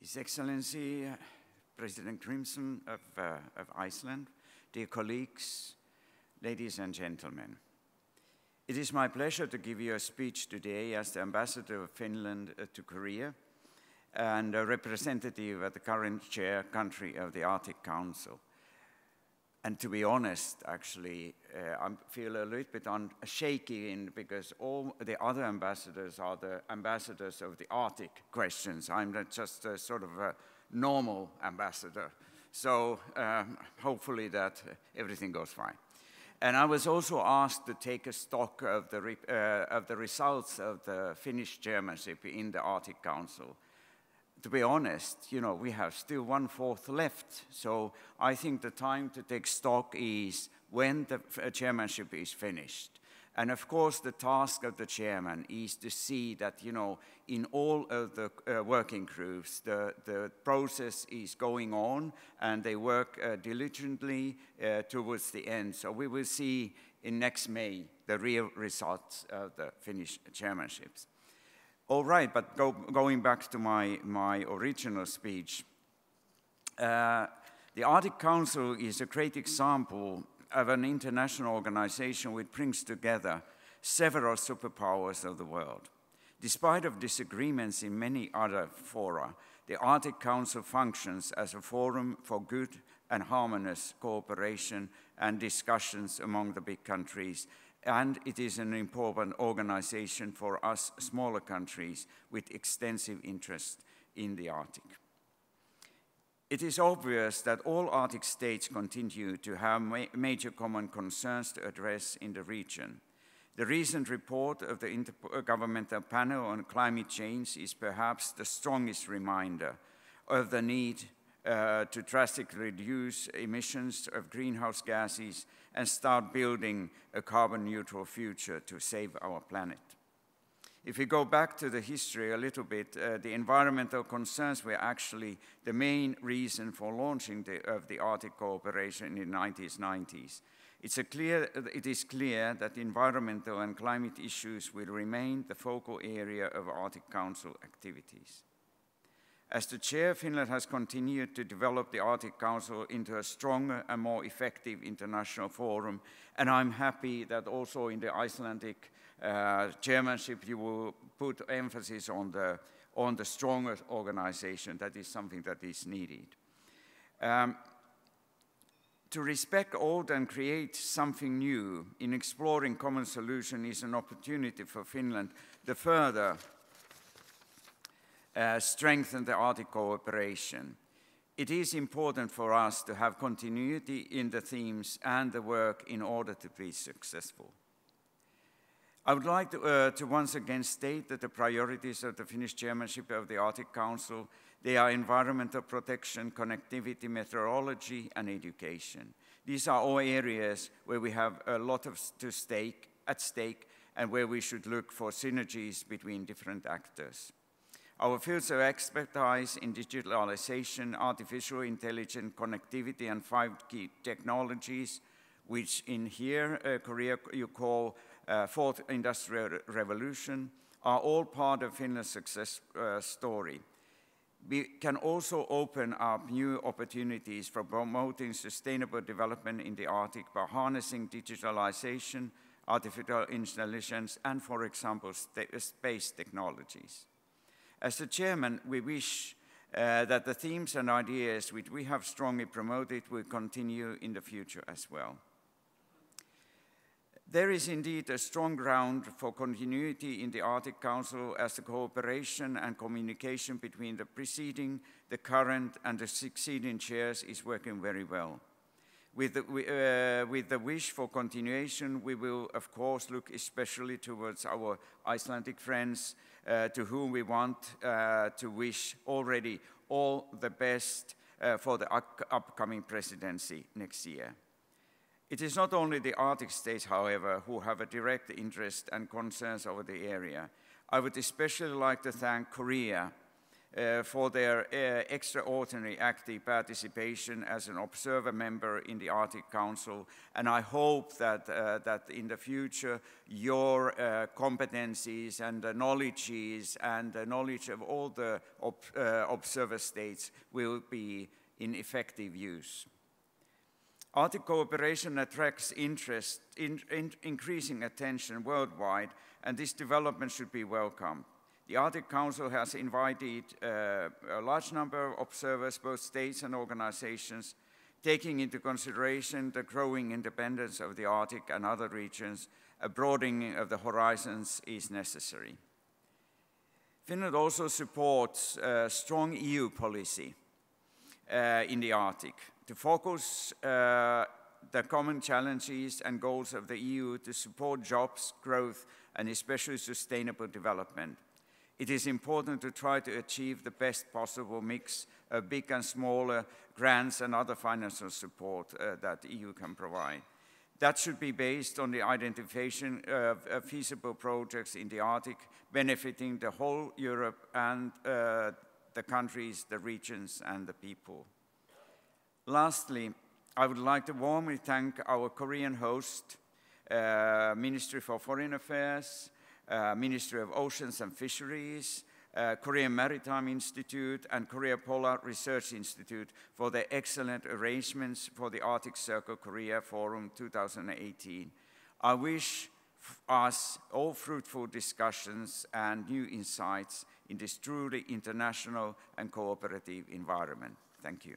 His Excellency, President Grimson of Iceland, dear colleagues, ladies and gentlemen. It is my pleasure to give you a speech today as the Ambassador of Finland to Korea and a representative of the current chair country of the Arctic Council. And to be honest, actually, I feel a little bit shaky because all the other ambassadors are the ambassadors of the Arctic questions. I'm just a sort of a normal ambassador. So hopefully that everything goes fine. And I was also asked to take a stock of the results of the Finnish chairmanship in the Arctic Council. To be honest, you know, we have still 1/4 left. So I think the time to take stock is when the chairmanship is finished. And of course, the task of the chairman is to see that, you know, in all of the working groups, the process is going on and they work diligently towards the end. So we will see in next May the real results of the Finnish chairmanships. All right, but going back to my original speech, the Arctic Council is a great example of an international organization which brings together several superpowers of the world. Despite of disagreements in many other fora, the Arctic Council functions as a forum for good and harmonious cooperation and discussions among the big countries, and it is an important organization for us smaller countries with extensive interest in the Arctic. It is obvious that all Arctic states continue to have major common concerns to address in the region. The recent report of the Intergovernmental Panel on Climate Change is perhaps the strongest reminder of the need to drastically reduce emissions of greenhouse gases and start building a carbon-neutral future to save our planet. If we go back to the history a little bit, the environmental concerns were actually the main reason for launching the Arctic cooperation in the 1990s. It is clear that environmental and climate issues will remain the focal area of Arctic Council activities. As the chair, Finland has continued to develop the Arctic Council into a stronger and more effective international forum, and I'm happy that also in the Icelandic chairmanship you will put emphasis on the stronger organization. That is something that is needed. To respect old and create something new in exploring common solution is an opportunity for Finland to further strengthen the Arctic cooperation. It is important for us to have continuity in the themes and the work in order to be successful. I would like to once again state that the priorities of the Finnish chairmanship of the Arctic Council, they are environmental protection, connectivity, meteorology, and education. These are all areas where we have a lot at stake and where we should look for synergies between different actors. Our fields of expertise in digitalization, artificial intelligence, connectivity, and 5G technologies, which in here, Korea, you call Fourth Industrial Revolution, are all part of Finland's success story. We can also open up new opportunities for promoting sustainable development in the Arctic by harnessing digitalization, artificial intelligence, and, for example, space technologies. As the chairman, we wish that the themes and ideas which we have strongly promoted will continue in the future as well. There is indeed a strong ground for continuity in the Arctic Council as the cooperation and communication between the preceding, the current, and the succeeding chairs is working very well. With the wish for continuation, we will, of course, look especially towards our Icelandic friends, to whom we want to wish already all the best for the upcoming presidency next year. It is not only the Arctic states, however, who have a direct interest and concerns over the area. I would especially like to thank Korea for their extraordinary active participation as an observer member in the Arctic Council, and I hope that, that in the future your competencies and knowledges and the knowledge of all the observer states will be in effective use. Arctic cooperation attracts interest, increasing attention worldwide, and this development should be welcomed. The Arctic Council has invited a large number of observers, both states and organizations, taking into consideration the growing independence of the Arctic and other regions. A broadening of the horizons is necessary. Finland also supports a strong EU policy in the Arctic to focus the common challenges and goals of the EU to support jobs, growth, and especially sustainable development. It is important to try to achieve the best possible mix of big and smaller grants and other financial support that the EU can provide. That should be based on the identification of feasible projects in the Arctic, benefiting the whole Europe and the countries, the regions, and the people. Lastly, I would like to warmly thank our Korean host, Ministry for Foreign Affairs, Ministry of Oceans and Fisheries, Korean Maritime Institute, and Korea Polar Research Institute for their excellent arrangements for the Arctic Circle Korea Forum 2018. I wish us all fruitful discussions and new insights in this truly international and cooperative environment. Thank you.